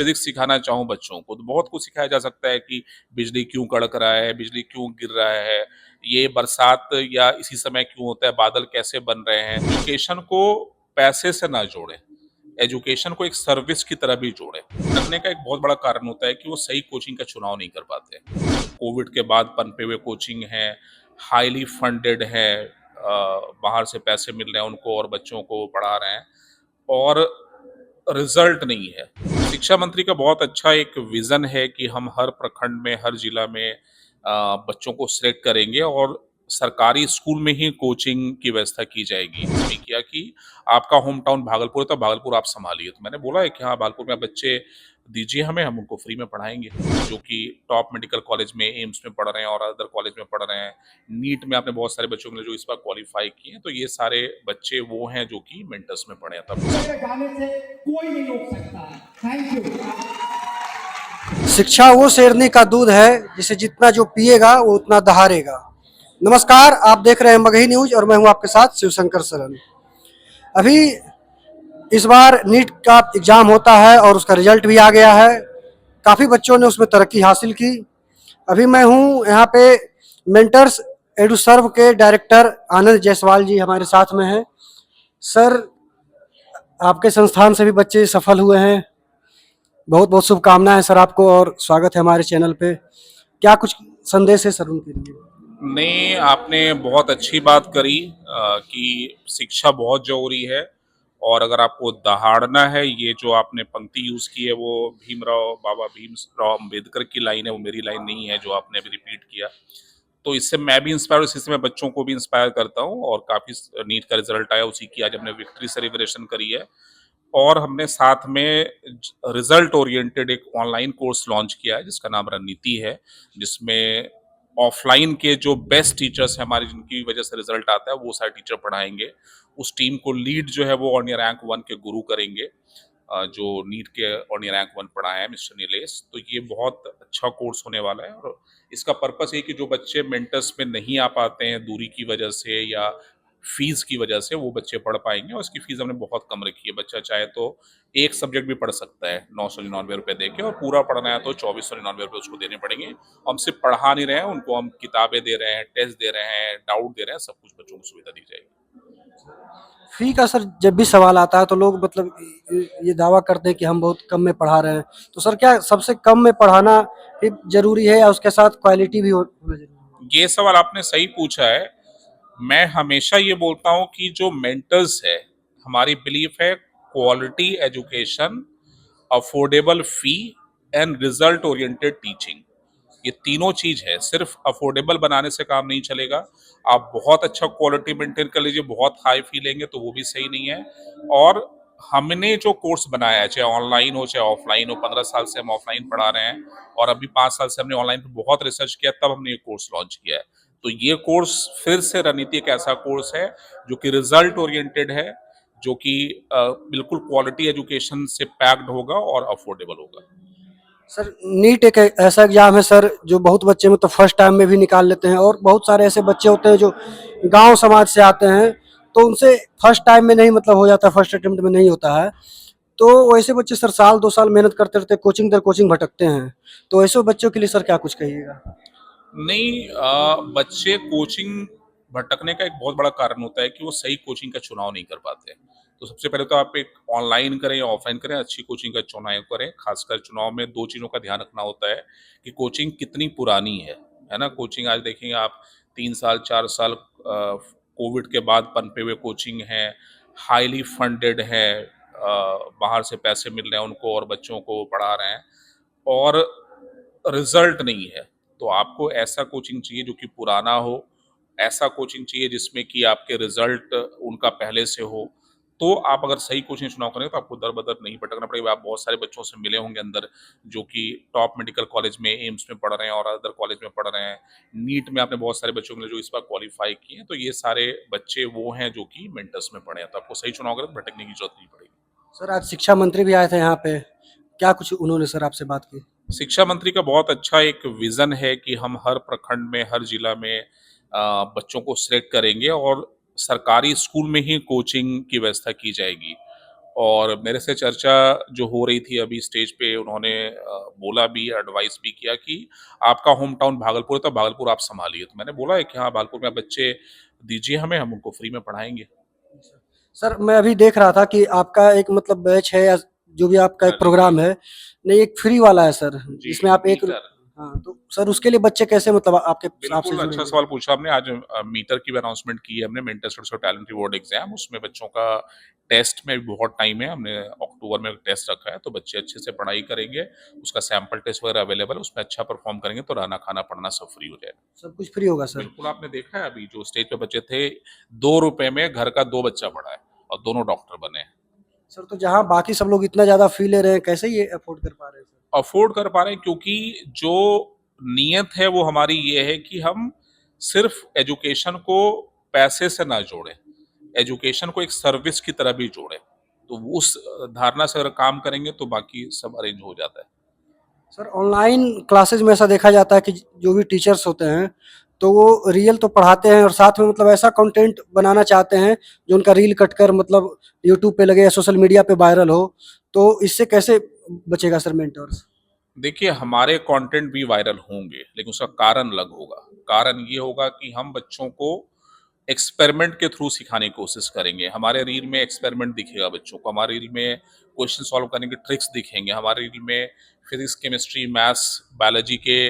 Physics सिखाना चाहूँ बच्चों को तो बहुत कुछ सिखाया जा सकता है कि बिजली क्यों कड़क रहा है, बिजली क्यों गिर रहा है, ये बरसात या इसी समय क्यों होता है, बादल कैसे बन रहे हैं। एजुकेशन को पैसे से ना जोड़ें, एजुकेशन को एक सर्विस की तरह भी जोड़ें। करने का एक बहुत बड़ा कारण होता है कि वो सही कोचिंग का चुनाव नहीं कर पाते। कोविड के बाद पनपे हुए कोचिंग हैं, हाईली फंडेड हैं, बाहर से पैसे मिल रहे हैं उनको और बच्चों को पढ़ा रहे हैं और रिजल्ट नहीं है। शिक्षा मंत्री का बहुत अच्छा एक विजन है कि हम हर प्रखंड में, हर जिला में बच्चों को सिलेक्ट करेंगे और सरकारी स्कूल में ही कोचिंग की व्यवस्था की जाएगी। उसने किया कि आपका होम टाउन भागलपुर है तो भागलपुर आप संभालिए। तो मैंने बोला है कि हाँ, भागलपुर में आप बच्चे दीजिए हमें, हम उनको फ्री में पढ़ाएँगे। जो कि टॉप मेडिकल कॉलेज में, एम्स में पढ़ रहे हैं और अदर कॉलेज में पढ़ रहे हैं। नीट में आपने बहुत सारे बच्चों को जो इस बार क्वालीफाई किए हैं, तो ये सारे बच्चे वो हैं जो कि मेंटर्स में पढ़े हैं तब से। जाने से कोई नहीं रोक सकता। Thank you. शिक्षा वो शेरनी का दूध है जिसे जितना जो पिएगा वो उतना दहाड़ेगा। नमस्कार, आप देख रहे हैं मगही न्यूज और मैं हूं आपके साथ शिवशंकर सरन। अभी इस बार नीट का एग्जाम होता है और उसका रिजल्ट भी आ गया है। काफ़ी बच्चों ने उसमें तरक्की हासिल की। अभी मैं हूं यहाँ पे मेंटर्स एडुसर्व के डायरेक्टर आनंद जायसवाल जी हमारे साथ में हैं। सर, आपके संस्थान से भी बच्चे सफल हुए हैं, बहुत बहुत शुभकामनाएं सर आपको और स्वागत है हमारे चैनल पे। क्या कुछ संदेश है सर उनके लिए? नहीं, आपने बहुत अच्छी बात करी कि शिक्षा बहुत ज़रूरी है और अगर आपको दहाड़ना है, ये जो आपने पंक्ति यूज़ की है वो बाबा भीमराव अम्बेडकर की लाइन है, वो मेरी लाइन नहीं है जो आपने अभी रिपीट किया। तो इससे मैं भी इंस्पायर, इसी से मैं बच्चों को भी इंस्पायर करता हूँ और काफ़ी नीट का रिजल्ट आया, उसी की आज हमने विक्ट्री सेलिब्रेशन करी है। और हमने साथ में रिजल्ट ओरिएंटेड एक ऑनलाइन कोर्स लॉन्च किया है जिसका नाम रणनीति है, जिसमें ऑफलाइन के जो बेस्ट टीचर्स हैं हमारे, जिनकी वजह से रिजल्ट आता है, वो सारे टीचर पढ़ाएंगे। उस टीम को लीड जो है वो ऑन रैंक 1 के गुरु करेंगे, जो नीट के ऑन रैंक 1 पढ़ाए हैं मिस्टर नीलेश। तो ये बहुत अच्छा कोर्स होने वाला है और इसका पर्पस ये कि जो बच्चे मेंटर्स में नहीं आ पाते हैं दूरी की वजह से या फीस की वजह से, वो बच्चे पढ़ पाएंगे। और इसकी फीस हमने बहुत कम रखी है। बच्चा चाहे तो एक सब्जेक्ट भी पढ़ सकता है 999 रुपये दे के, और पूरा पढ़ना है तो 2499 रुपये उसको देने पड़ेंगे। हम सिर्फ पढ़ा नहीं रहे हैं, उनको हम किताबें दे रहे हैं, टेस्ट दे रहे हैं, डाउट दे रहे हैं, सब कुछ बच्चों को सुविधा दी जाएगी। फी का सर जब भी सवाल आता है तो लोग मतलब ये दावा करते हैं कि हम बहुत कम में पढ़ा रहे हैं, तो सर क्या सबसे कम में पढ़ाना ही जरूरी है या उसके साथ क्वालिटी भी होना जरूरी है? ये सवाल आपने सही पूछा है। मैं हमेशा ये बोलता हूँ कि जो मेंटर्स है, हमारी बिलीफ है quality education, affordable fee and result oriented teaching. ये तीनों चीज है। सिर्फ अफोर्डेबल बनाने से काम नहीं चलेगा। आप बहुत अच्छा क्वालिटी मेंटेन कर लीजिए, बहुत हाई फी लेंगे तो वो भी सही नहीं है। और हमने जो कोर्स बनाया है, चाहे ऑनलाइन हो चाहे ऑफलाइन हो, 15 साल से हम ऑफलाइन पढ़ा रहे हैं और अभी 5 साल से हमने ऑनलाइन पे बहुत रिसर्च किया, तब हमने ये कोर्स लॉन्च किया है। तो ये कोर्स फिर से रणनीति एक ऐसा कोर्स है जो कि रिजल्ट ओरिएंटेड है, जो कि बिल्कुल क्वालिटी एजुकेशन से पैक्ड होगा और अफोर्डेबल होगा। सर, नीट एक ऐसा एग्जाम है सर जो बहुत बच्चे मतलब फर्स्ट टाइम में भी निकाल लेते हैं और बहुत सारे ऐसे बच्चे होते हैं जो गांव समाज से आते हैं, तो उनसे फर्स्ट टाइम में नहीं मतलब हो जाता, फर्स्ट अटेम्प्ट में नहीं होता है। तो वैसे बच्चे सर साल 2 साल मेहनत करते रहते, कोचिंग दर कोचिंग भटकते हैं, तो ऐसे बच्चों के लिए सर क्या कुछ कहिएगा? नहीं, बच्चे कोचिंग भटकने का एक बहुत बड़ा कारण होता है कि वो सही कोचिंग का चुनाव नहीं कर पाते। तो सबसे पहले तो आप एक ऑनलाइन करें या ऑफलाइन करें, अच्छी कोचिंग का चुनाव करें। खासकर चुनाव में 2 चीज़ों का ध्यान रखना होता है कि कोचिंग कितनी पुरानी है ना? कोचिंग आज देखेंगे आप 3 साल 4 साल कोविड के बाद पनपे हुए कोचिंग हैं, हाईली फंडेड हैं, बाहर से पैसे मिल रहे हैं उनको और बच्चों को पढ़ा रहे हैं और रिजल्ट नहीं है। तो आपको ऐसा कोचिंग चाहिए जो कि पुराना हो, ऐसा कोचिंग चाहिए जिसमें कि आपके रिजल्ट उनका पहले से हो। तो आप अगर सही कोचिंग चुनाव करें तो आपको दर-बदर नहीं भटकना पड़ेगा। आप बहुत सारे बच्चों से मिले होंगे अंदर, जो कि टॉप मेडिकल कॉलेज में, एम्स में पढ़ रहे हैं और अदर कॉलेज में पढ़ रहे हैं। नीट में आपने बहुत सारे बच्चों को जो इस बार क्वालीफाई किए हैं, तो ये सारे बच्चे वो हैं जो कि मेंटर्स में पढ़े हैं। तो आपको सही चुनाव करें तो भटकने की जरूरत नहीं पड़ेगी। सर, आज शिक्षा मंत्री भी आए थे यहाँ पे, क्या कुछ उन्होंने सर आपसे बात की? शिक्षा मंत्री का बहुत अच्छा एक विजन है कि हम हर प्रखंड में, हर जिला में बच्चों को सिलेक्ट करेंगे और सरकारी स्कूल में ही कोचिंग की व्यवस्था की जाएगी। और मेरे से चर्चा जो हो रही थी अभी स्टेज पे, उन्होंने बोला भी, एडवाइस भी किया कि आपका होम टाउन भागलपुर है तो भागलपुर आप संभालिए। तो मैंने बोला है कि हाँ, भागलपुर में आप बच्चे दीजिए हमें, हम उनको फ्री में पढ़ाएंगे। सर मैं अभी देख रहा था कि आपका एक मतलब बैच है या जो भी आपका एक हाँ जी, प्रोग्राम है, नहीं एक फ्री वाला है सर, जी, जिसमें आप एक मीटर। हाँ तो सर उसके लिए बच्चे कैसे मतलब आपके आपसे बिल्कुल अच्छा जुड़ेंगे? सवाल पूछा आपने। आज मीटर की भी अनाउंसमेंट की है हमने, मेंटर स्टूडेंट्स और टैलेंट रिवॉर्ड एग्जाम। उसमें बच्चों का टेस्ट में भी बहुत टाइम है, हमने अक्टूबर में टेस्ट रखा है, तो बच्चे अच्छे से पढ़ाई करेंगे, उसका सैंपल टेस्ट वगैरह अवेलेबल है, उसमें अच्छा परफॉर्म करेंगे तो रहना खाना पढ़ना सब फ्री हो जाएगा। सब कुछ फ्री होगा सर? बिल्कुल, आपने देखा है अभी जो स्टेज पे बच्चे थे, 2 रुपए में घर का 2 बच्चा पढ़ा है और दोनों डॉक्टर बने हैं। सर तो जहाँ बाकी सब लोग इतना ज़्यादा फी ले रहे हैं, कैसे ये अफ़ोर्ड कर पा रहे हैं सर? अफोर्ड कर पा रहे हैं क्योंकि जो नीयत है वो हमारी ये है कि हम सिर्फ एजुकेशन को पैसे से ना जोड़ें, एजुकेशन को एक सर्विस की तरह भी जोड़ें। तो उस धारणा से अगर काम करेंगे तो बाकी सब अरेंज हो जाता है। सर ऑनलाइन क्लासेज में ऐसा देखा जाता है कि जो भी टीचर्स होते हैं, तो वो रियल तो पढ़ाते हैं और साथ में मतलब ऐसा कंटेंट बनाना चाहते हैं जो उनका रील कट कर मतलब यूट्यूब पे लगे या सोशल मीडिया पे वायरल हो, तो इससे कैसे बचेगा सर मेंटर्स? देखिए, हमारे कंटेंट भी वायरल होंगे, लेकिन उसका कारण अलग होगा। कारण ये होगा कि हम बच्चों को एक्सपेरिमेंट के थ्रू सिखाने की कोशिश करेंगे। हमारे रील में एक्सपेरिमेंट दिखेगा बच्चों को, हमारे रील में क्वेश्चन सॉल्व करने के ट्रिक्स दिखेंगे, हमारे रील में फिजिक्स, केमिस्ट्री, मैथ्स, बायोलॉजी के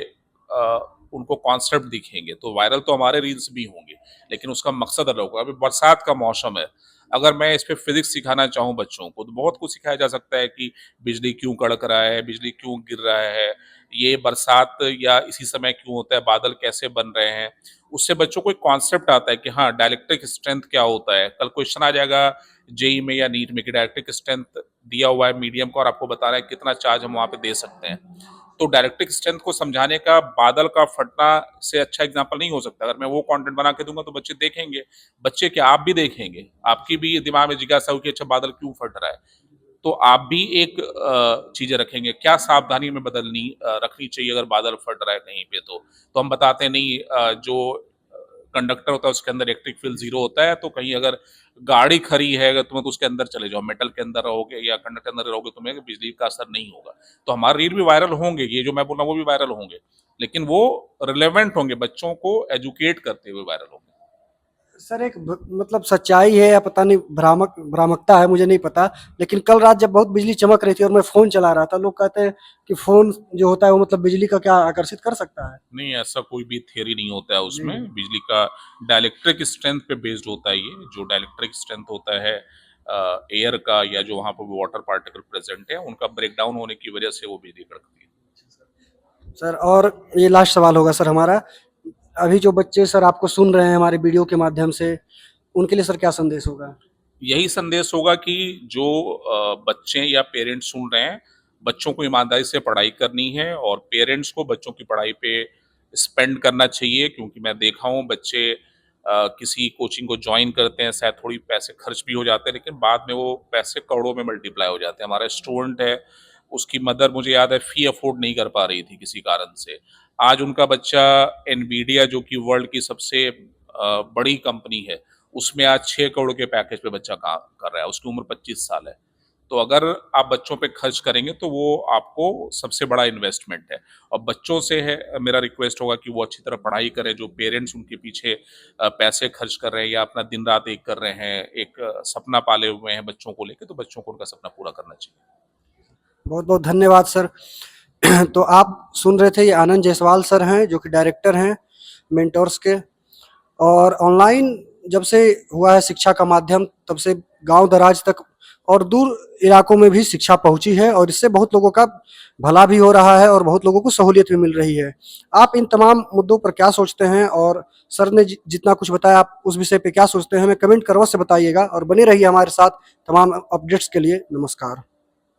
उनको कॉन्सेप्ट दिखेंगे। तो वायरल तो हमारे रील्स भी होंगे, लेकिन उसका मकसद अलग होगा। अभी बरसात का मौसम है, अगर मैं इस पे फिजिक्स सिखाना चाहूँ बच्चों को, तो बहुत कुछ सिखाया जा सकता है कि बिजली क्यों कड़क रहा है, बिजली क्यों गिर रहा है, ये बरसात या इसी समय क्यों होता है, बादल कैसे बन रहे हैं। उससे बच्चों को एक कॉन्सेप्ट आता है कि हाँ, डाइलेक्ट्रिक स्ट्रेंथ क्या होता है। कल क्वेश्चन आ जाएगा जेईई में या नीट में कि डाइलेक्ट्रिक स्ट्रेंथ दिया हुआ है मीडियम का और आपको बताना है कितना चार्ज हम वहाँ पे दे सकते हैं। तो डाइलेक्ट्रिक स्ट्रेंथ को समझाने का बादल का फटना से अच्छा एग्जाम्पल नहीं हो सकता। अगर मैं वो कंटेंट बना के दूंगा तो बच्चे देखेंगे। बच्चे क्या, आप भी देखेंगे, आपकी भी दिमाग में जिज्ञासा होगी अच्छा बादल क्यों फट रहा है। तो आप भी एक चीजें रखेंगे, क्या सावधानी में बदलनी रखनी चाहिए अगर बादल फट रहा है कहीं पे। तो हम बताते हैं नहीं, जो कंडक्टर होता है उसके अंदर इलेक्ट्रिक फील्ड 0 होता है, तो कहीं अगर गाड़ी खड़ी है अगर तुम्हें, तो उसके अंदर चले जाओ, मेटल के अंदर रहोगे या कंडक्टर के अंदर रहोगे, तुम्हें बिजली का असर नहीं होगा। तो हमारे रील भी वायरल होंगे, ये जो मैं बोल रहा हूँ वो भी वायरल होंगे, लेकिन वो रिलेवेंट होंगे, बच्चों को एजुकेट करते हुए वायरल होंगे। सर एक मतलब सच्चाई है या पता नहीं भ्रामकता है, मुझे नहीं पता, लेकिन कल रात जब बहुत बिजली चमक रही थी और मैं फ़ोन चला रहा था, लोग कहते हैं कि फ़ोन जो होता है वो मतलब बिजली का क्या आकर्षित कर सकता है? नहीं, ऐसा कोई भी थियरी नहीं होता है जी। उसमें। बिजली का डाइलेक्ट्रिक स्ट्रेंथ पे बेस्ड होता है ये। जो डाइलेक्ट्रिक स्ट्रेंथ होता है एयर का या जो वहाँ पर वाटर पार्टिकल प्रेजेंट है, उनका ब्रेकडाउन होने की वजह से वो बिजली कड़कती है। सर और ये लास्ट सवाल होगा सर हमारा, अभी जो बच्चे सर आपको सुन रहे हैं हमारे वीडियो के माध्यम से, उनके लिए सर क्या संदेश होगा? यही संदेश होगा कि जो बच्चे या पेरेंट्स सुन रहे हैं, बच्चों को ईमानदारी से पढ़ाई करनी है और पेरेंट्स को बच्चों की पढ़ाई पे स्पेंड करना चाहिए, क्योंकि मैं देखा हूँ बच्चे किसी कोचिंग को ज्वाइन करते हैं, शायद थोड़ी पैसे खर्च भी हो जाते हैं, लेकिन बाद में वो पैसे करोड़ों में मल्टीप्लाई हो जाते हैं। हमारा स्टूडेंट है, उसकी मदर मुझे याद है फी अफोर्ड नहीं कर पा रही थी किसी कारण से। आज उनका बच्चा एनवीडिया जो कि वर्ल्ड की सबसे बड़ी कंपनी है, उसमें आज 6 करोड़ के पैकेज पे बच्चा काम कर रहा है, उसकी उम्र 25 साल है। तो अगर आप बच्चों पे खर्च करेंगे तो वो आपको सबसे बड़ा इन्वेस्टमेंट है। और बच्चों से है मेरा रिक्वेस्ट होगा कि वो अच्छी तरह पढ़ाई करें, जो पेरेंट्स उनके पीछे पैसे खर्च कर रहे हैं या अपना दिन रात एक कर रहे हैं, एक सपना पाले हुए हैं बच्चों को लेके, तो बच्चों को उनका सपना पूरा करना चाहिए। बहुत-बहुत धन्यवाद सर। तो आप सुन रहे थे, ये आनंद जायसवाल सर हैं जो कि डायरेक्टर हैं मेंटोर्स के। और ऑनलाइन जब से हुआ है शिक्षा का माध्यम, तब से गांव दराज तक और दूर इलाकों में भी शिक्षा पहुंची है और इससे बहुत लोगों का भला भी हो रहा है और बहुत लोगों को सहूलियत भी मिल रही है। आप इन तमाम मुद्दों पर क्या सोचते हैं और सर ने जितना कुछ बताया आप उस विषय पे क्या सोचते हैं, हमें कमेंट कर अवश्य बताइएगा और बने रहिए हमारे साथ तमाम अपडेट्स के लिए। नमस्कार।